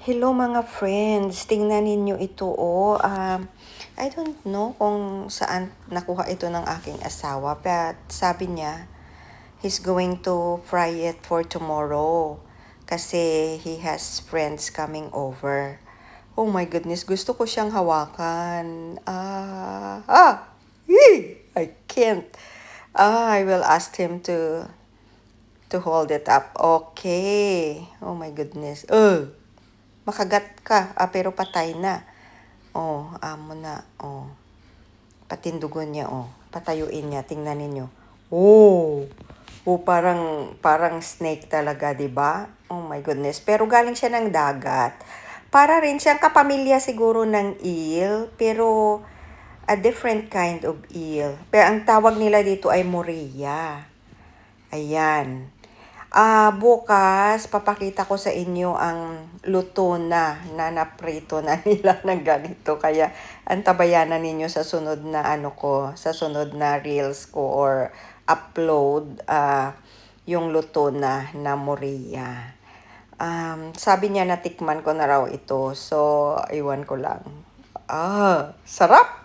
Hello mga friends, tingnan ninyo ito I don't know kung saan nakuha ito ng aking asawa, but sabi niya, he's going to fry it for tomorrow kasi he has friends coming over. Oh my goodness, gusto ko siyang hawakan. I can't. I will ask him to hold it up. Okay. Oh my goodness. Makagat ka, pero patay na. Amo na. Patindugon niya, patayuin niya, tingnan ninyo. Parang snake talaga, 'di ba? Oh my goodness. Pero galing siya ng dagat. Para rin siyang kapamilya siguro ng eel, pero a different kind of eel. Pero ang tawag nila dito ay moreya. Ayan. Bukas, papakita ko sa inyo ang luto na naprito na nila ng ganito. Kaya, antabayanan ninyo sa sunod na sa sunod na reels ko or upload, yung luto na Moria. Sabi niya natikman ko na raw ito. So, iwan ko lang. Sarap!